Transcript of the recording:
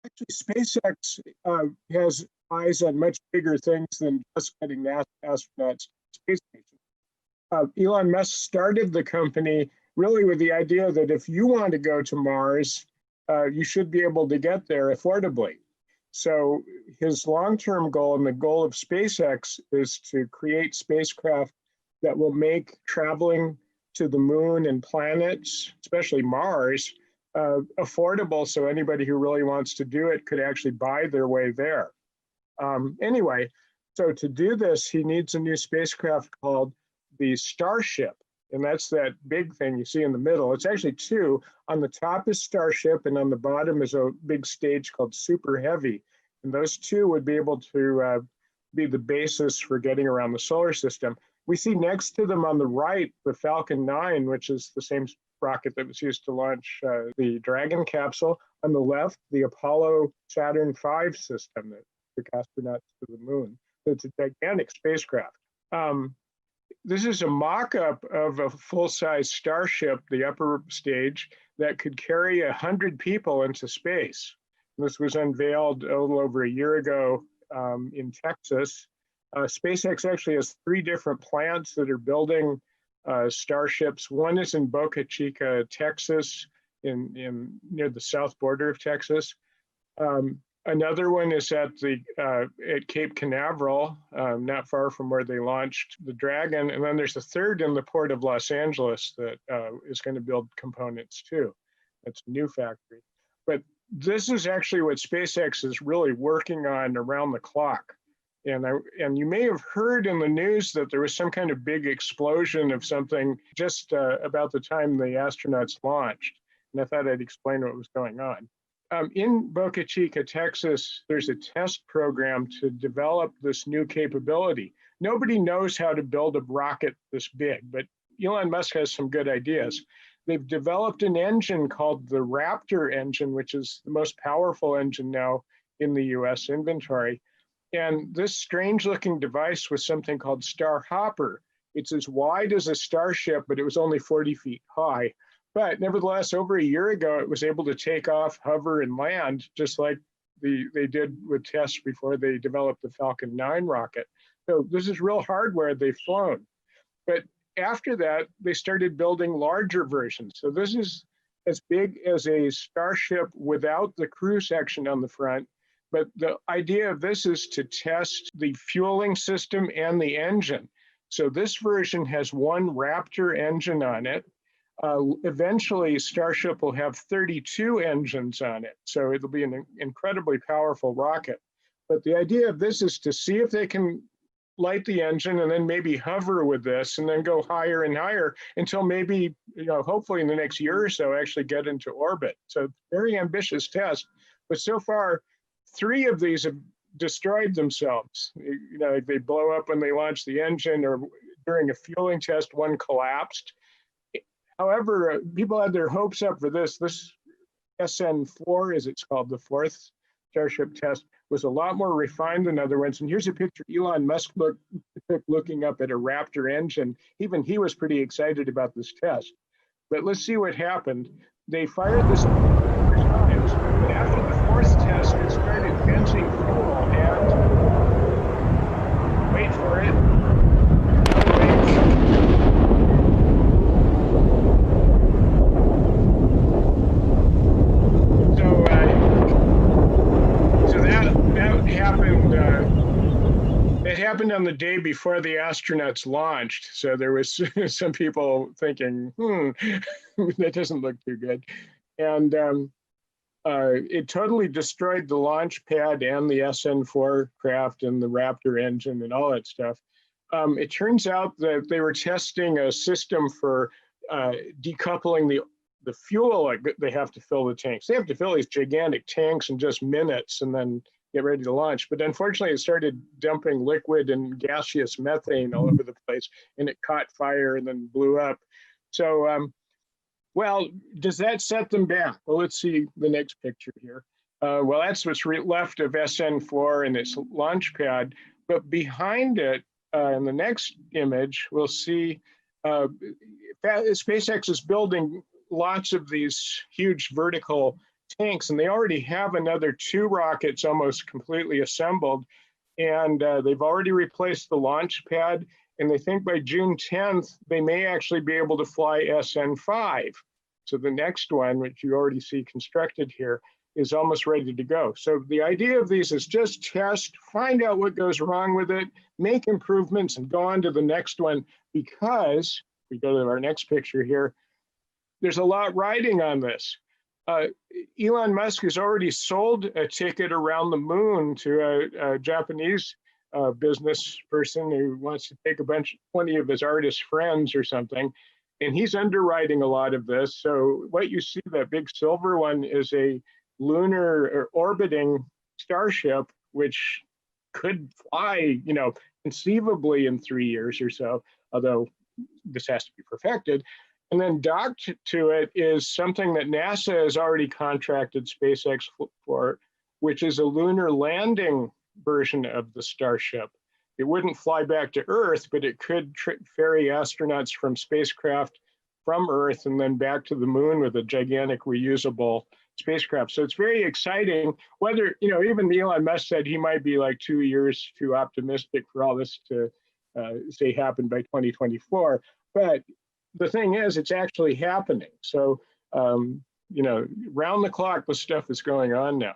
Actually, SpaceX has eyes on much bigger things than just getting NASA astronauts to the space station. Elon Musk started the company really with the idea that if you want to go to Mars, you should be able to get there affordably. So his long-term goal and the goal of SpaceX is to create spacecraft that will make traveling to the moon and planets, especially Mars, affordable so anybody who really wants to do it could actually buy their way there. Anyway, so to do this, he needs a new spacecraft called the Starship. And that's that big thing you see in the middle. It's actually two. On the top is Starship, and on the bottom is a big stage called Super Heavy. And those two would be able to be the basis for getting around the solar system. We see next to them on the right, the Falcon 9, which is the same rocket that was used to launch the Dragon Capsule. On the left, the Apollo Saturn V system that took astronauts to the moon. So it's a gigantic spacecraft. This is a mock-up of a full-size Starship, the upper stage, that could carry 100 people into space. This was unveiled a little over a year ago in Texas. SpaceX actually has 3 different plants that are building Starships. One is in Boca Chica, Texas, near the south border of Texas. Another one is at Cape Canaveral, not far from where they launched the Dragon. And then there's a third in the port of Los Angeles that is going to build components too. That's a new factory. But this is actually what SpaceX is really working on around the clock. And you may have heard in the news that there was some kind of big explosion of something just about the time the astronauts launched. And I thought I'd explain what was going on. In Boca Chica, Texas, there's a test program to develop this new capability. Nobody knows how to build a rocket this big, but Elon Musk has some good ideas. They've developed an engine called the Raptor engine, which is the most powerful engine now in the US inventory. And this strange looking device was something called Starhopper. It's as wide as a Starship, but it was only 40 feet high. But nevertheless, over a year ago, it was able to take off, hover, and land, just like they did with tests before they developed the Falcon 9 rocket. So this is real hardware they've flown. But after that, they started building larger versions. So this is as big as a Starship without the crew section on the front. But the idea of this is to test the fueling system and the engine. So this version has one Raptor engine on it. Eventually, Starship will have 32 engines on it. So it'll be an incredibly powerful rocket. But the idea of this is to see if they can light the engine and then maybe hover with this and then go higher and higher until maybe, hopefully in the next year or so, actually get into orbit. So very ambitious test. But so far, 3 of these have destroyed themselves. They blow up when they launch the engine, or during a fueling test, one collapsed. However, people had their hopes up for this. This SN4, as it's called, the 4th Starship test, was a lot more refined than other ones. And here's a picture Elon Musk took looking up at a Raptor engine. Even he was pretty excited about this test. But let's see what happened. They fired this times, but after the 4th test, it started venting fuel and, wait for it, It happened on the day before the astronauts launched. So there was some people thinking, that doesn't look too good. And it totally destroyed the launch pad and the SN4 craft and the Raptor engine and all that stuff. It turns out that they were testing a system for decoupling the fuel they have to fill the tanks. They have to fill these gigantic tanks in just minutes and then get ready to launch. But unfortunately, it started dumping liquid and gaseous methane all over the place, and it caught fire and then blew up. So, well, does that set them back? Well, let's see the next picture here. Well, that's what's left of SN4 and its launch pad. But behind it, in the next image, we'll see SpaceX is building lots of these huge vertical tanks, and they already have another 2 rockets almost completely assembled. And they've already replaced the launch pad. And they think by June 10th, they may actually be able to fly SN5. So the next one, which you already see constructed here, is almost ready to go. So the idea of these is just test, find out what goes wrong with it, make improvements, and go on to the next one. Because, if we go to our next picture here, there's a lot riding on this. Elon Musk has already sold a ticket around the moon to a Japanese business person who wants to take 20 of his artist friends or something, and he's underwriting a lot of this. So what you see, that big silver one, is a lunar or orbiting Starship, which could fly, conceivably in 3 years or so, although this has to be perfected. And then docked to it is something that NASA has already contracted SpaceX for, which is a lunar landing version of the Starship. It wouldn't fly back to Earth, but it could ferry astronauts from spacecraft from Earth and then back to the moon with a gigantic reusable spacecraft. So it's very exciting. Whether, even Elon Musk said he might be like 2 years too optimistic for all this to say happen by 2024. But the thing is, it's actually happening. So, round the clock, this stuff is going on now.